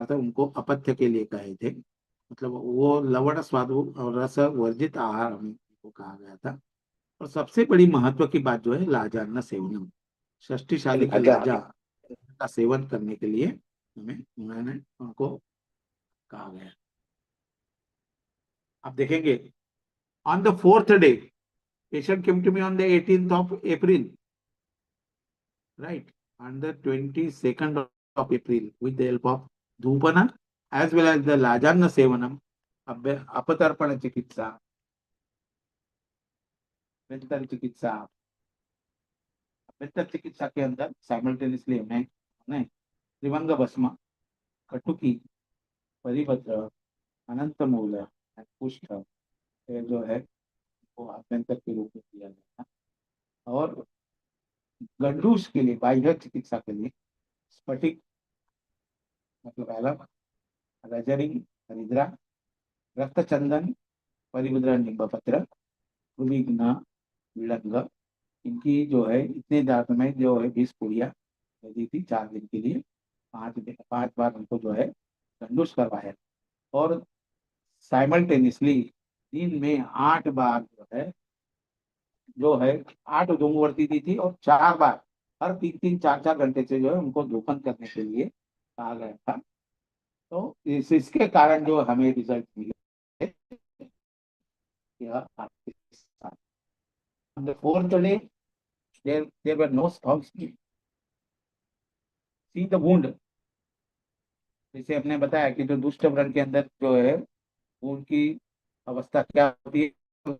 था, उनको अपथ्य के लिए कहे थे। मतलब वो लवण स्वादु और रस वर्जित आहार को कहा गया था। और सबसे बड़ी महत्व की बात जो है लाजान सेवनम, षष्टिशाली के लाजा। लाजा का सेवन करने के लिए हमें उन्होंने उनको कहा गया। आप देखेंगे on the fourth day patient came to me on the 18th of April, right? On the 22nd of April, with the help of Dhupana as well as the Lajana Sevanam, Apatarpana Chikitsa, बेहतर चिकित्सा, बेहतर चिकित्सा के अंदर simultaneously हमें त्रिभंग भस्म, कटुकी, परिपत्र, अनंत मूल, पुष्ट, ये जो है वो अभ्यंतर के रूप में दिया गया था। और गंडूस के लिए, बाह्य चिकित्सा के लिए स्फटिक मतलब एलम, रजरी, हरिद्रा, रक्तचंदन, परिमुद्रा, निम्बपत्र, रुबिग्ना, विलंग, इनकी जो है इतने दांत में जो है 20 पुड़िया दी थी 4 दिन के लिए। 5 बार उनको जो है कंडूस करवाया। और साइमल्टेनियसली दिन में 8 बार जो है, जो है 8 धूमवर्ती दी थी, और 4 बार हर 3-3 4-4 घंटे से जो है उनको धूपन करने के लिए कहा गया था। तो इसके कारण जो हमें रिजल्ट मिले, यह आपके साथ। On the fourth day, there were no spots. See the wound. जैसे हमने बताया कि जो दुष्ट व्रण के अंदर जो है wound की अवस्था क्या होती है,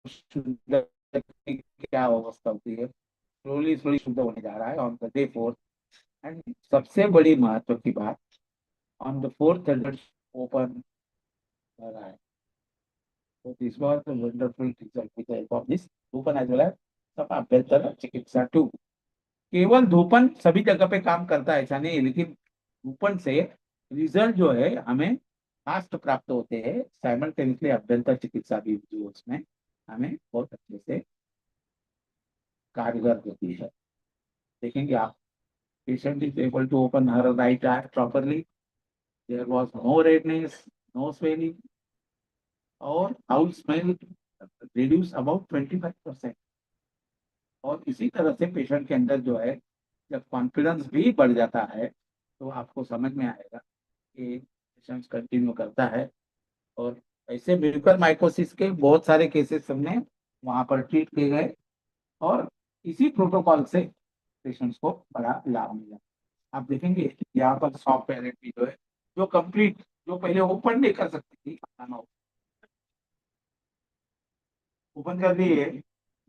शुद्ध की क्या अवस्था होती है, स्लोली स्लोली शुद्ध होने जा रहा है ऑन द डे 4। एंड सबसे बड़ी महत्व की बात, ऑन द 4th ओपन कर रहा है। तो this was the wonderful result with the help of this open as well as सब बेहतर चिकित्सा टू। केवल धूपन सभी जगह पे काम करता है ऐसा नहीं है, लेकिन धूपन से रिजल्ट जो है हमें फास्ट प्राप्त होते हैं। साइमल्टेनियसली अभ्यंतर चिकित्सा भी जो उसमें हमें बहुत अच्छे से कारगर होती है। देखेंगे आप, patient is able to open her right eye properly, there was no redness, no swelling, और हाउस स्मेल रिड्यूस अबाउट 25%। और इसी तरह से पेशेंट के अंदर जो है जब कॉन्फिडेंस भी बढ़ जाता है, तो आपको समझ में आएगा कि पेशेंट कंटिन्यू करता है। और ऐसे म्यूकर माइकोसिस के बहुत सारे केसेस हमने वहां पर ट्रीट किए गए, और इसी प्रोटोकॉल से पेशेंट्स को बड़ा लाभ मिला। आप देखेंगे यहाँ पर सॉफ्ट पैलेट भी जो है, जो कंप्लीट, जो पहले ओपन नहीं कर सकती थी, ओपन कर दी है,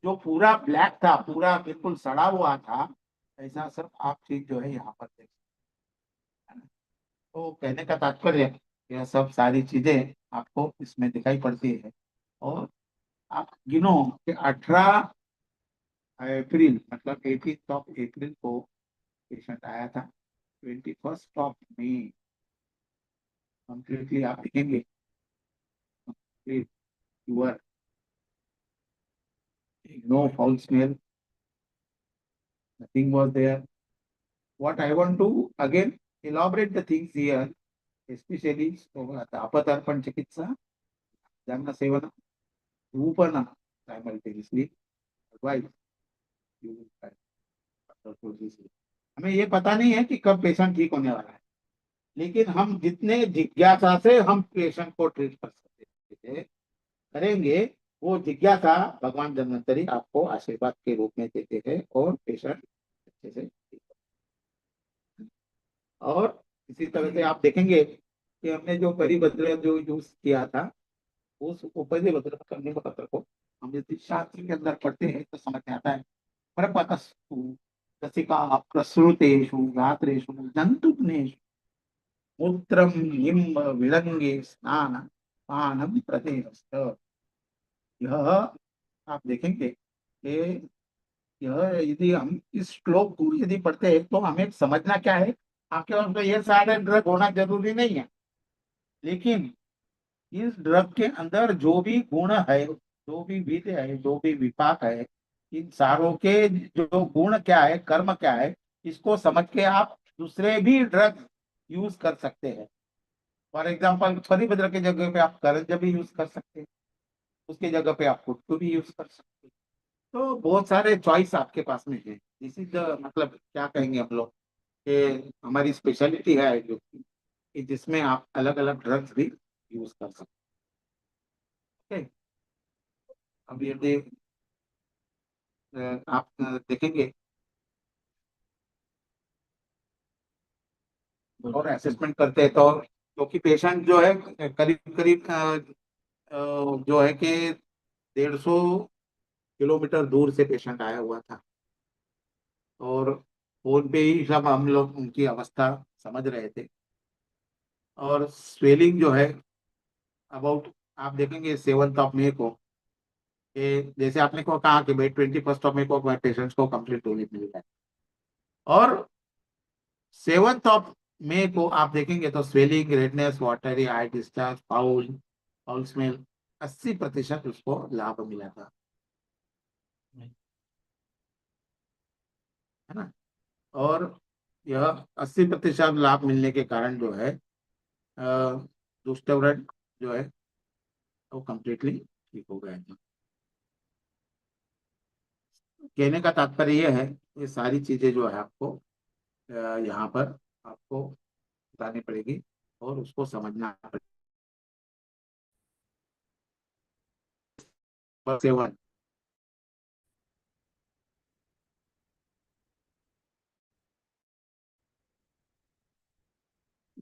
जो पूरा ब्लैक था, पूरा बिल्कुल सड़ा हुआ था, ऐसा सब आप चीज जो है यहाँ पर देख सकते हैं। तो कहने का तात्पर्य यह सब सारी चीजें आपको इसमें दिखाई पड़ती है। और आप गिनो कि 18 अप्रैल मतलब 18 ऑफ अप्रैल को पेशेंट आया था, 21 ऑफ मई कंप्लीटली आप देखेंगे your no foul smell, nothing was there. What I want to again elaborate the things here, especially अपतर्पण चिकित्सा, जन्म सेवन, रूपना simultaneously, advice you will try to do this। हमें ये पता नहीं है कि कब पेशेंट ठीक होने वाला है, लेकिन हम जितने जिज्ञासा से हम पेशेंट को ट्रीट कर सकते थे करेंगे, वो जिज्ञासा भगवान धन्वंतरी आपको आशीर्वाद के रूप में देते हैं, और पेशेंट अच्छे से ठीक होता है। और इसी तरह से आप देखेंगे कि हमने जो परिभद्र जो यूज किया था, उस परिभद्र करने का पत्र को हम यदि शास्त्र के अंदर पढ़ते हैं तो समझ में आता है। परपतस्तु रसिका प्रसृतेषु गात्रेषु जंतुग्नेषु मूत्रम निम्ब विलंगे स्नान पानम प्रदेहस्त। यह आप देखेंगे कि यह यदि हम इस श्लोक को यदि पढ़ते हैं तो हमें समझना क्या है। आपके पास तो यह सारे ड्रग होना जरूरी नहीं है, लेकिन इस ड्रग के अंदर जो भी गुण है, जो भी विध है, जो भी विपाक है, इन सारों के जो गुण क्या है, कर्म क्या है, इसको समझ के आप दूसरे भी ड्रग यूज कर सकते हैं। फॉर एग्जाम्पल परिभद्र की जगह पे आप करंज भी यूज कर सकते हैं, उसकी जगह पे आप कुट्टू भी यूज कर सकते हैं। तो बहुत सारे चॉइस आपके पास में है। दिस इज द मतलब क्या कहेंगे हम लोग कि हमारी स्पेशलिटी है जो कि जिसमें आप अलग अलग ड्रग्स भी यूज कर सकते हैं। अब यदि आप देखेंगे और असेसमेंट करते हैं तो क्योंकि पेशेंट जो है करीब करीब जो है कि 150 किलोमीटर दूर से पेशेंट आया हुआ था, और फोन पे ही सब हम लोग उनकी अवस्था समझ रहे थे। और स्वेलिंग जो है अबाउट आप देखेंगे 7 ऑफ मई को, कि जैसे आपने को कहा कि भाई 21 ऑफ मई को पेशेंट्स को कंप्लीट रिलीफ मिल जाए, और 7 ऑफ मई को आप देखेंगे तो स्वेलिंग, रेडनेस, वाटरी आई डिस्चार्ज, फाउल फाउल स्मेल 80% उसको लाभ मिला था, है ना। और यह 80% लाभ मिलने के कारण जो है दुष्टव्रण जो है वो कम्प्लीटली ठीक हो गया था। कहने का तात्पर्य यह है, ये सारी चीजें जो है आपको यहाँ पर आपको बतानी पड़ेगी और उसको समझना पड़ेगा। Seven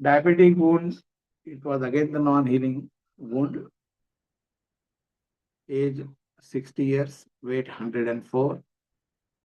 diabetic wounds, it was again the non-healing wound, age 60 years, weight 104,